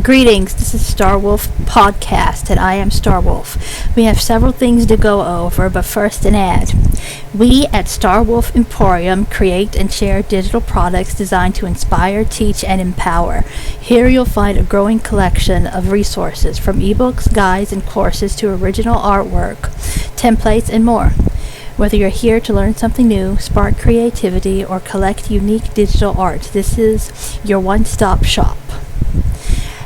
Greetings, this is Star Wolf Podcast, and I am Star Wolf. We have several things to go over, but first an ad. We at Star Wolf Emporium create and share digital products designed to inspire, teach, and empower. Here you'll find a growing collection of resources, from ebooks, guides, and courses to original artwork, templates, and more. Whether you're here to learn something new, spark creativity, or collect unique digital art, this is your one-stop shop.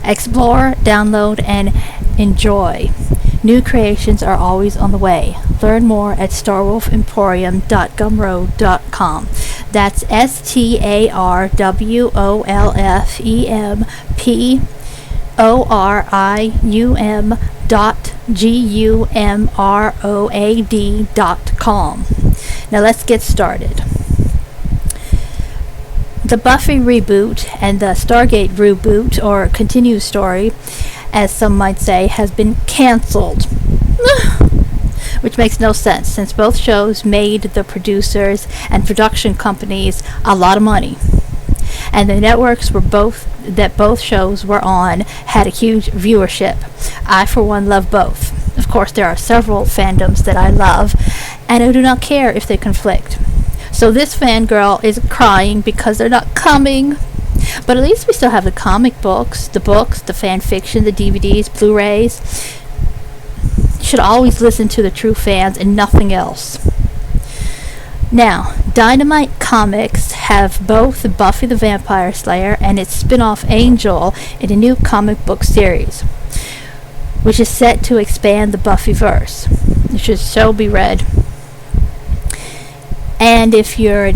Explore, download, and enjoy. New creations are always on the way. Learn more at starwolfemporium.gumroad.com. That's Starwolfemporium.gumroad.com. Now let's get started. The Buffy reboot and the Stargate reboot, or continued story, as some might say, has been cancelled. Which makes no sense, since both shows made the producers and production companies a lot of money. And the networks that both shows were on had a huge viewership. I, for one, love both. Of course, there are several fandoms that I love, and I do not care if they conflict. So this fangirl is crying because they're not coming. But at least we still have the comic books, the fanfiction, the DVDs, Blu-rays. You should always listen to the true fans and nothing else. Now, Dynamite Comics have both Buffy the Vampire Slayer and its spin-off Angel in a new comic book series, which is set to expand the Buffyverse. It should so be read. And if you are a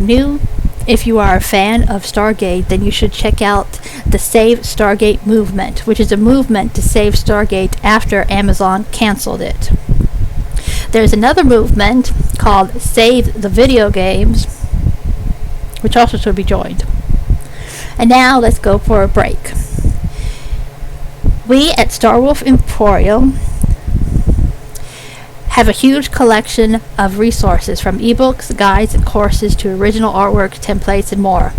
fan of Stargate, then you should check out the Save Stargate movement, which is a movement to save Stargate after Amazon canceled it. There's another movement called Save the Video Games, which also should be joined. And now let's go for a break. We at Star Wolf Emporium have a huge collection of resources, from ebooks, guides, and courses to original artwork, templates, and more.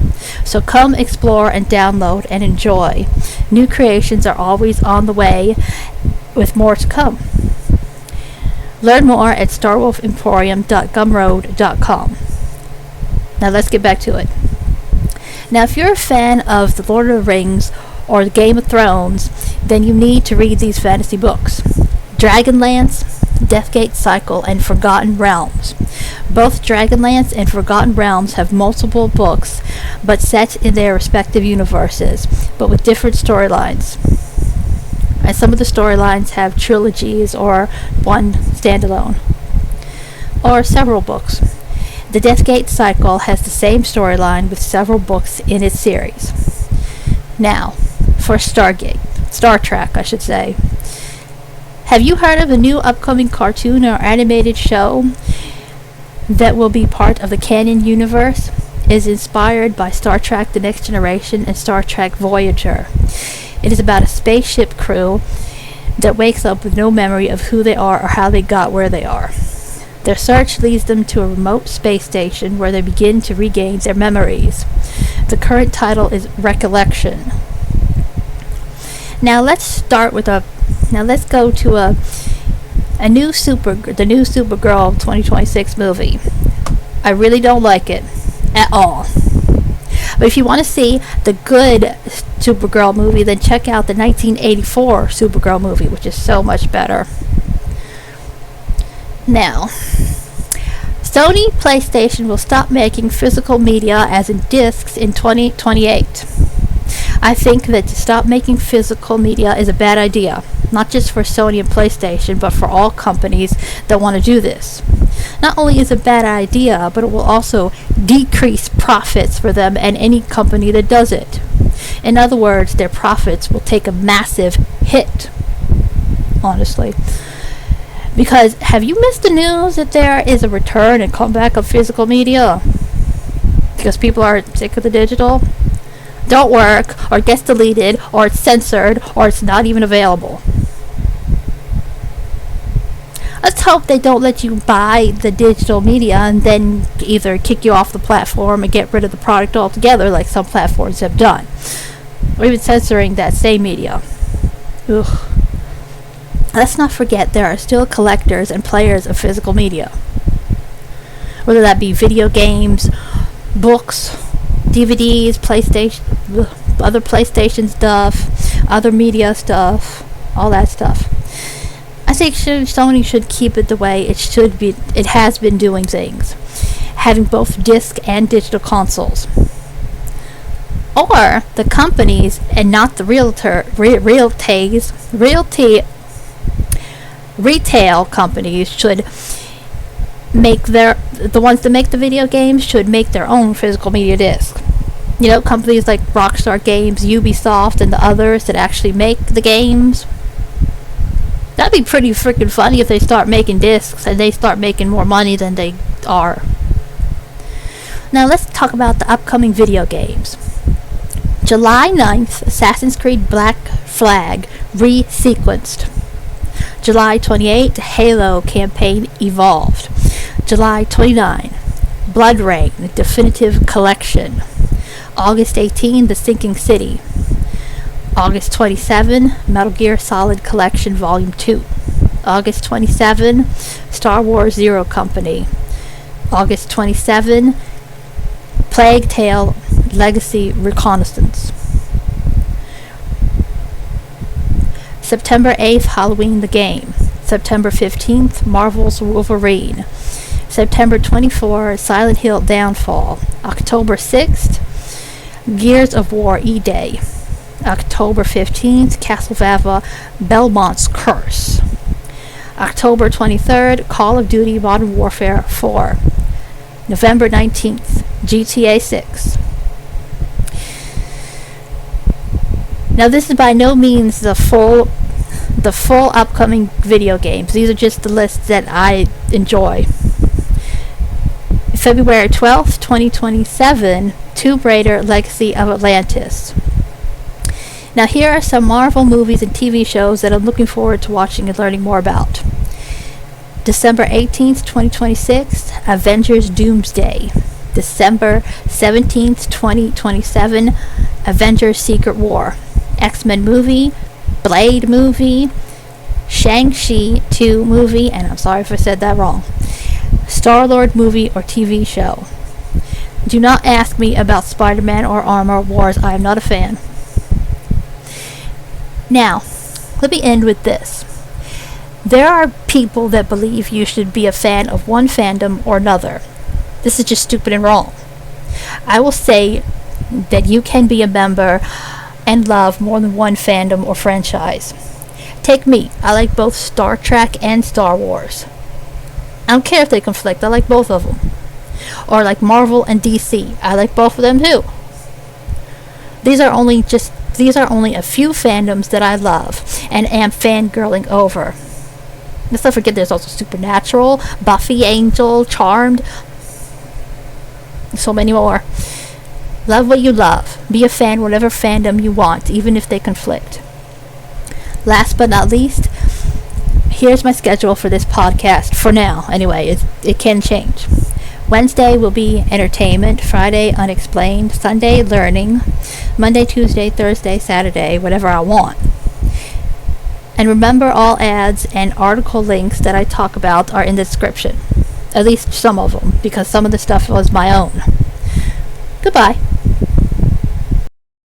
So come explore and download and enjoy. New creations are always on the way, with more to come. Learn more at starwolfemporium.gumroad.com. Now let's get back to it. Now, if you're a fan of The Lord of the Rings or Game of Thrones, then you need to read these fantasy books. Dragonlance, Deathgate Cycle, and Forgotten Realms. Both Dragonlance and Forgotten Realms have multiple books, but set in their respective universes, but with different storylines. And some of the storylines have trilogies or one standalone, or several books. The Deathgate Cycle has the same storyline with several books in its series. Now, for Star Trek, I should say. Have you heard of a new upcoming cartoon or animated show that will be part of the canon universe? It is inspired by Star Trek The Next Generation and Star Trek Voyager. It is about a spaceship crew that wakes up with no memory of who they are or how they got where they are. Their search leads them to a remote space station where they begin to regain their memories. The current title is Recollection. Now let's go to the new Supergirl 2026 movie. I really don't like it at all. But if you want to see the good Supergirl movie, then check out the 1984 Supergirl movie, which is so much better. Now, Sony PlayStation will stop making physical media, as in discs, in 2028. I think that to stop making physical media is a bad idea, not just for Sony and PlayStation, but for all companies that want to do this. Not only is it a bad idea, but it will also decrease profits for them and any company that does it. In other words, their profits will take a massive hit, honestly. Because have you missed the news that there is a return and comeback of physical media? Because people are sick of the digital? Don't work, or it gets deleted, or it's censored, or it's not even available. Let's hope they don't let you buy the digital media and then either kick you off the platform or get rid of the product altogether, like some platforms have done, or even censoring that same media. Ugh. Let's not forget there are still collectors and players of physical media. Whether that be video games, books, DVDs, other PlayStation stuff, other media stuff, all that stuff. I think Sony should keep it the way it has been doing things, having both disc and digital consoles. Or the companies and not the retail companies should make the ones that make the video games should make their own physical media disc. Companies like Rockstar Games, Ubisoft, and the others that actually make the games. That'd be pretty freaking funny if they start making discs and they start making more money than they are. Now let's talk about the upcoming video games. July 9th, Assassin's Creed Black Flag re-sequenced. July 28th, Halo campaign evolved. July 29th, Blood Rain Definitive Collection. August 18, The Sinking City. August 27, Metal Gear Solid Collection Volume 2. August 27, Star Wars Zero Company. August 27, Plague Tale Legacy Reconnaissance. September 8th, Halloween the Game. September 15th, Marvel's Wolverine. September 24th, Silent Hill Downfall. October 6th, Gears of War E-Day. October 15th, Castlevania Belmont's Curse. October 23rd, Call of Duty Modern Warfare 4. November 19th, GTA 6. Now this is by no means the full upcoming video games. These are just the lists that I enjoy. February 12th, 2027, Tomb Raider Legacy of Atlantis. Now here are some Marvel movies and TV shows that I'm looking forward to watching and learning more about. December 18th, 2026, Avengers Doomsday. December 17th, 2027, Avengers Secret War. X-Men movie, Blade movie, Shang-Chi 2 movie, and I'm sorry if I said that wrong, Star-Lord movie or TV show. Do not ask me about Spider-Man or Armor Wars. I am not a fan. Now, let me end with this. There are people that believe you should be a fan of one fandom or another. This is just stupid and wrong. I will say that you can be a member and love more than one fandom or franchise. Take me. I like both Star Trek and Star Wars. I don't care if they conflict. I like both of them. Or like Marvel and DC. I like both of them too. These are only a few fandoms that I love and am fangirling over. Let's not forget there's also Supernatural, Buffy, Angel, Charmed, so many more. Love what you love. Be a fan whatever fandom you want, even if they conflict. Last but not least, here's my schedule for this podcast. For now, anyway, it can change. Wednesday will be entertainment, Friday unexplained, Sunday learning, Monday, Tuesday, Thursday, Saturday, whatever I want. And remember, all ads and article links that I talk about are in the description. At least some of them, because some of the stuff was my own. Goodbye.